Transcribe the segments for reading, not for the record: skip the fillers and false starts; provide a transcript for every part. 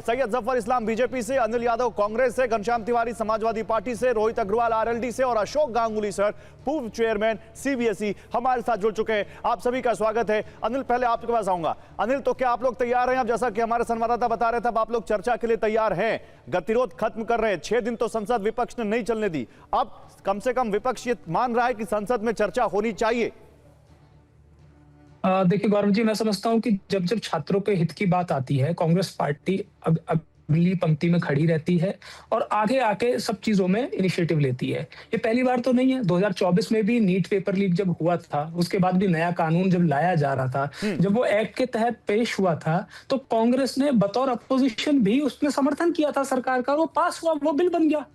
Syed Zafar Islam BJP से, अनिल यादव कांग्रेस से, Ghanshyam Tiwari Samajwadi party से, रोहित अग्रवाल आरएलडी से और अशोक गांगुली सर पूर्व चेयरमैन सीबीएसई हमारे साथ जुड़ चुके हैं। आप सभी का स्वागत है। अनिल, पहले आपके पास आऊंगा। अनिल, तो क्या आप लोग तैयार हैं? अब जैसा कि हमारे संवाददाता बता रहे थे, अब आप लोग चर्चा के लिए तैयार हैं, गतिरोध खत्म कर रहे हैं। 6 दिन तो संसद विपक्ष ने नहीं चलने दी, अब कम से कम विपक्ष ये मान रहा है कि संसद में चर्चा होनी चाहिए। देखिए गौरव जी, मैं समझता हूं कि जब जब छात्रों के हित की बात आती है, कांग्रेस पार्टी अब अगली पंक्ति में खड़ी रहती है और आगे आके सब चीजों में इनिशिएटिव लेती है। ये पहली बार तो नहीं है। 2024 में भी नीट पेपर लीक जब हुआ था, उसके बाद भी नया कानून जब लाया जा रहा था, जब वो एक्ट के तहत पेश हुआ था, तो कांग्रेस ने बतौर अपोजिशन भी उसमें समर्थन किया था सरकार का, वो पास हुआ, वो बिल बन गया।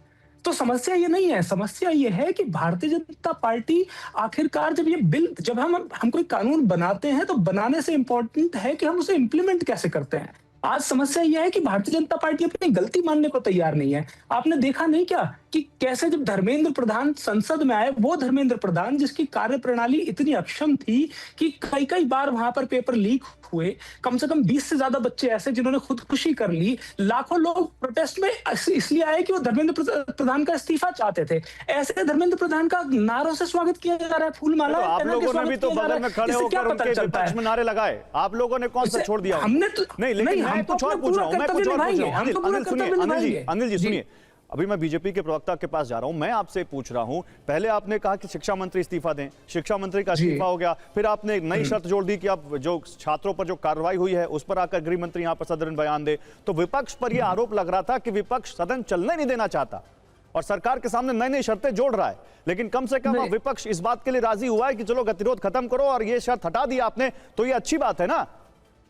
तो समस्या ये नहीं है, समस्या ये है कि भारतीय जनता पार्टी आखिरकार जब ये बिल, जब हम कोई कानून बनाते हैं तो बनाने से इंपॉर्टेंट है कि हम उसे इंप्लीमेंट कैसे करते हैं। आज समस्या यह है कि भारतीय जनता पार्टी अपनी गलती मानने को तैयार नहीं है। आपने देखा नहीं क्या कि कैसे जब धर्मेंद्र प्रधान संसद में आए, वो धर्मेंद्र प्रधान जिसकी कार्यप्रणाली इतनी अक्षम थी कि कई कई बार वहां पर पेपर लीक हुए, कम से कम 20 से ज्यादा बच्चे ऐसे जिन्होंने खुदकुशी कर ली, लाखों लोग प्रोटेस्ट में इसलिए आए कि वो धर्मेंद्र प्रधान का इस्तीफा चाहते थे। ऐसे धर्मेंद्र प्रधान का नारों से स्वागत किया जा रहा है, फूल माला तो आप लोगों ने भी तो बगल में खड़े होकर उनके विपक्ष में नारे लगाए, आप लोगों ने कौन सा छोड़ दिया? हमने तो नहीं, लेकिन मैं कुछ और पूछ रहा हूं, मैं कुछ और पूछ रहा हूं। अनिल जी सुनिए, अभी मैं बीजेपी के प्रवक्ता के पास जा रहा हूं। मैं आपसे पूछ रहा हूं, पहले आपने कहा कि शिक्षा मंत्री इस्तीफा दें, शिक्षा मंत्री का इस्तीफा हो गया, फिर आपने एक नई शर्त जोड़ दी कि अब जो छात्रों पर जो कार्रवाई हुई है उस पर आकर गृह मंत्री यहां पर सदन बयान दे। तो विपक्ष पर यह आरोप लग रहा था कि विपक्ष सदन चलने नहीं देना चाहता और सरकार के सामने नई नई शर्तें जोड़ रहा है, लेकिन कम से कम विपक्ष इस बात के लिए राजी हुआ है कि चलो गतिरोध खत्म करो और ये शर्त हटा दी आपने, तो ये अच्छी बात है ना?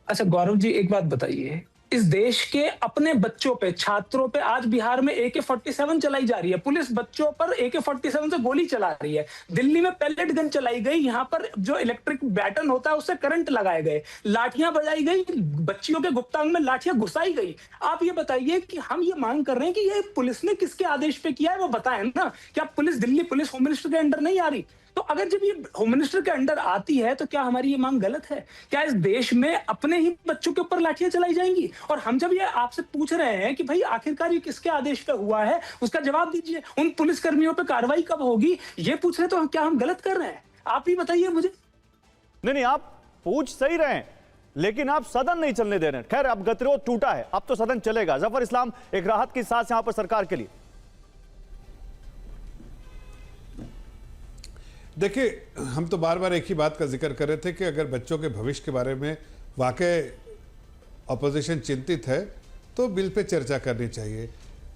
अच्छा गौरव जी, एक बात बताइए, इस देश के अपने बच्चों पे, छात्रों पे आज बिहार में AK-47 चलाई जा रही है, पुलिस बच्चों पर AK-47 से गोली चला रही है, दिल्ली में पैलेट गन चलाई गई, यहाँ पर जो इलेक्ट्रिक बैटन होता है उससे करंट लगाए गए, लाठियां बजाई गई, बच्चियों के गुप्तांग में लाठियां घुसाई गई। आप ये बताइए कि हम ये मांग कर रहे हैं कि ये पुलिस ने किसके आदेश पे किया है, वो बताएं ना। क्या police Delhi police home minister के अंडर नहीं आ रही? तो अगर जब ये होम मिनिस्टर के अंडर आती है तो क्या हमारी ये मांग गलत है? क्या इस देश में अपने ही बच्चों के ऊपर लाठियां चलाई जाएंगी? और हम जब ये आपसे पूछ रहे हैं कि भाई आखिरकार ये किसके आदेश पे हुआ है, उसका जवाब दीजिए। उन पुलिसकर्मियों पे कार्रवाई कब होगी, ये पूछ रहे, तो क्या हम गलत कर रहे हैं? आप ही बताइए मुझे। नहीं, आप पूछ सही रहे हैं, लेकिन आप सदन नहीं चलने दे रहे हैं। खैर, अब गतिरोध टूटा है, अब तो सदन चलेगा। जफर इस्लाम, एक राहत की सांस यहां पर सरकार के लिए। देखिए, हम तो बार बार एक ही बात का जिक्र कर रहे थे कि अगर बच्चों के भविष्य के बारे में वाकई अपोजिशन चिंतित है तो बिल पे चर्चा करनी चाहिए।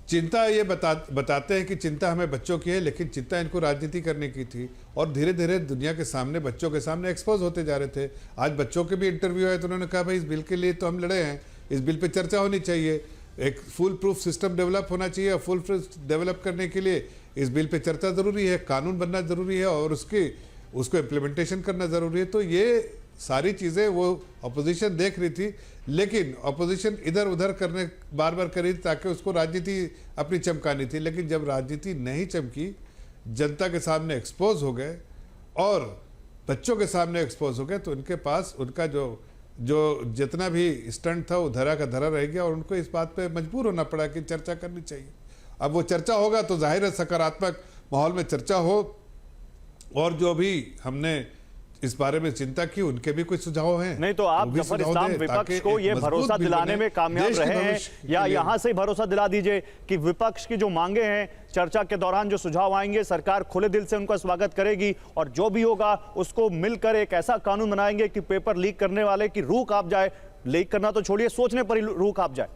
चिंता ये बताते हैं कि चिंता हमें बच्चों की है, लेकिन चिंता इनको राजनीति करने की थी और धीरे धीरे दुनिया के सामने, बच्चों के सामने एक्सपोज होते जा रहे थे। आज बच्चों के भी इंटरव्यू है तो उन्होंने कहा भाई इस बिल के लिए तो हम लड़े हैं, इस बिल पे चर्चा होनी चाहिए, एक फुल प्रूफ सिस्टम डेवलप होना चाहिए और फुल प्रूफ डेवलप करने के लिए इस बिल पे चर्चा ज़रूरी है, कानून बनना ज़रूरी है और उसको इम्प्लीमेंटेशन करना ज़रूरी है। तो ये सारी चीज़ें वो अपोजिशन देख रही थी, लेकिन अपोजिशन इधर उधर करने बार बार करी ताकि उसको राजनीति अपनी चमकानी थी। लेकिन जब राजनीति नहीं चमकी, जनता के सामने एक्सपोज हो गए और बच्चों के सामने एक्सपोज हो गए, तो उनके पास उनका जो जितना भी स्टंट था वो धरा का धरा रह गया और उनको इस बात पे मजबूर होना पड़ा कि चर्चा करनी चाहिए। अब वो चर्चा होगा तो जाहिर है सकारात्मक माहौल में चर्चा हो और जो भी हमने इस बारे में चिंता की उनके भी कुछ सुझाव हैं। नहीं तो आप जफर इस्लाम विपक्ष को ये भरोसा दिलाने में कामयाब रहे हैं, या यहां से भरोसा दिला दीजिए कि विपक्ष की जो मांगे हैं, चर्चा के दौरान जो सुझाव आएंगे, सरकार खुले दिल से उनका स्वागत करेगी और जो भी होगा उसको मिलकर एक ऐसा कानून बनाएंगे कि पेपर लीक करने वाले की रूह कांप जाए। लीक करना तो छोड़िए, सोचने पर ही रूह कांप जाए।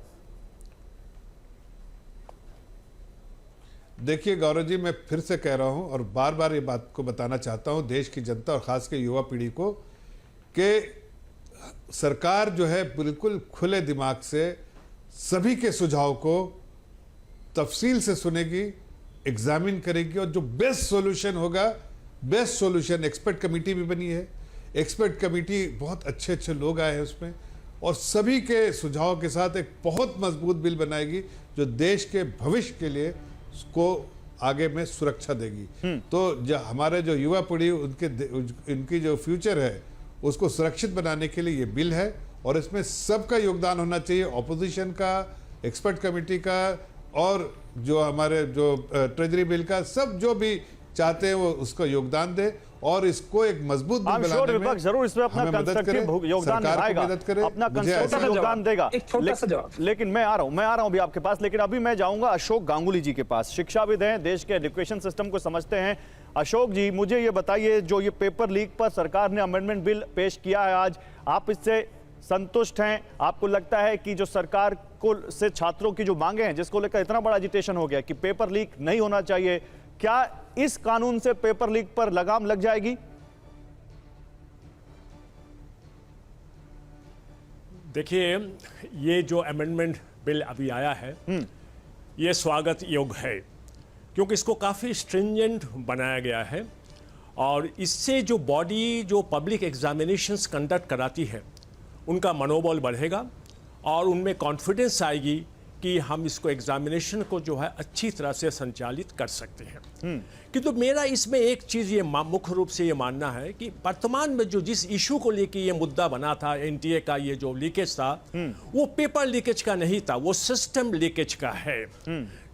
देखिए गौरव जी, मैं फिर से कह रहा हूं और बार बार ये बात को बताना चाहता हूं देश की जनता और खास के युवा पीढ़ी को कि सरकार जो है बिल्कुल खुले दिमाग से सभी के सुझाव को तफसील से सुनेगी, एग्जामिन करेगी और जो बेस्ट सॉल्यूशन होगा, बेस्ट सॉल्यूशन, एक्सपर्ट कमेटी भी बनी है, एक्सपर्ट कमेटी बहुत अच्छे अच्छे लोग आए हैं उसमें और सभी के सुझाव के साथ एक बहुत मजबूत बिल बनाएगी जो देश के भविष्य के लिए को आगे में सुरक्षा देगी। तो हमारे जो युवा पीढ़ी उनकी जो फ्यूचर है उसको सुरक्षित बनाने के लिए ये बिल है और इसमें सबका योगदान होना चाहिए, ऑपोजिशन का, एक्सपर्ट कमेटी का और जो हमारे जो ट्रेजरी बिल का सब जो भी चाहते हैं वो उसको योगदान दे और इसको एक मजबूत बिल बनाने में विपक्ष जरूर इसमें अपना हमें मदद करे, कंस्ट्रक्टिव योगदान सरकार को निभाएगा, मदद करे। अपना मुझे कंस्ट्रक्टिव ऐसा योगदान देगा। एक छोटा सा जवाब। लेकिन मैं आ रहा हूं अभी आपके पास, लेकिन अभी मैं जाऊंगा अशोक गांगुली जी के पास। शिक्षाविद हैं, देश के एजुकेशन सिस्टम को समझते हैं। अशोक जी, मुझे ये बताइए, जो ये पेपर लीक पर सरकार ने अमेंडमेंट बिल पेश किया है आज, आप इससे संतुष्ट हैं? आपको लगता है कि जो सरकार को से छात्रों की जो मांगे हैं, जिसको लेकर इतना बड़ा एजिटेशन हो गया कि पेपर लीक नहीं होना चाहिए, क्या इस कानून से पेपर लीक पर लगाम लग जाएगी? देखिए, ये जो अमेंडमेंट बिल अभी आया है ये स्वागत योग्य है, क्योंकि इसको काफ़ी स्ट्रिंजेंट बनाया गया है और इससे जो बॉडी जो पब्लिक एग्जामिनेशंस कंडक्ट कराती है उनका मनोबल बढ़ेगा और उनमें कॉन्फिडेंस आएगी कि हम इसको एग्जामिनेशन को जो है अच्छी तरह से संचालित कर सकते हैं। किंतु मेरा इसमें एक चीज़ ये मुख्य रूप से ये मानना है कि वर्तमान में जो जिस इशू को लेके ये मुद्दा बना था, एनटीए का ये जो लीकेज था, वो पेपर लीकेज का नहीं था, वो सिस्टम लीकेज का है।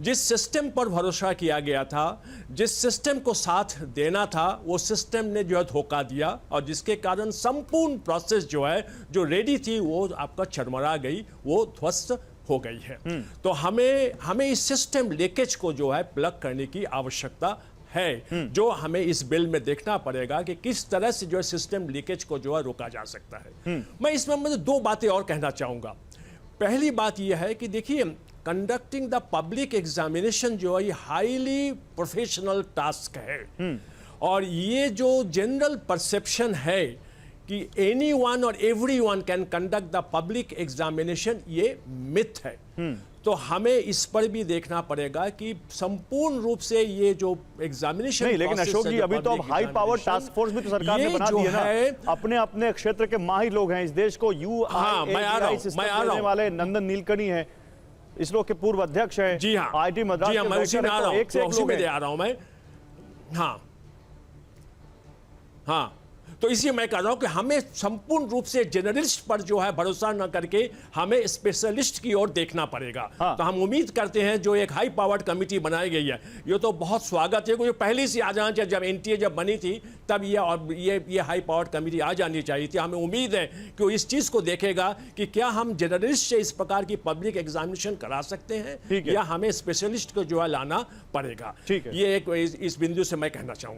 जिस सिस्टम पर भरोसा किया गया था, जिस सिस्टम को साथ देना था, वो सिस्टम ने जो है धोखा दिया और जिसके कारण संपूर्ण प्रोसेस जो है जो रेडी थी वो आपका चरमरा गई, वो ध्वस्त हो गई है। तो हमें इस सिस्टम लीकेज को जो है प्लग करने की आवश्यकता है, जो हमें इस बिल में देखना पड़ेगा कि किस तरह से जो है सिस्टम लीकेज को जो है रोका जा सकता है। मैं इसमें मुझे दो बातें और कहना चाहूंगा। पहली बात यह है कि देखिए, कंडक्टिंग द पब्लिक एग्जामिनेशन जो है ये हाईली प्रोफेशनल टास्क है और ये जो जनरल परसेप्शन है कि एनीवन और everyone can conduct the public examination, ये मिथ है। तो हमें इस पर भी देखना पड़ेगा कि संपूर्ण रूप से ये जो एग्जामिनेशन नहीं, लेकिन अशोक जी, अभी तो अब हाई पावर टास्क फोर्स भी तो सरकार ने बना दी है ना। अपने अपने क्षेत्र के माहिर लोग हैं इस देश को UIAI सिस्टम देने वाले नंदन नीलकणी हैं, इसरो के पूर्व अध्यक्ष हैं। जी हाँ, IIT मद्रास जी हाँ, मैं उसी में आ रहा हूँ, एक से एक लोग हैं। आ रहा हूँ मैं। हाँ, तो इसलिए मैं कह रहा हूं कि हमें संपूर्ण रूप से जनरलिस्ट पर जो है भरोसा न करके हमें स्पेशलिस्ट की ओर देखना पड़ेगा। तो हम उम्मीद करते हैं जो एक हाई पावर्ड कमेटी बनाई गई है, ये तो बहुत स्वागत है, क्योंकि पहले से आ जाना चाहिए। जब एनटीए जब बनी थी तब ये हाई पावर्ड कमेटी आ जानी चाहिए थी। हमें उम्मीद है कि वो इस चीज को देखेगा कि क्या हम जनरलिस्ट से इस प्रकार की पब्लिक एग्जामिनेशन करा सकते हैं या हमें स्पेशलिस्ट को जो है लाना पड़ेगा। ये एक इस बिंदु से मैं कहना चाहूंगा।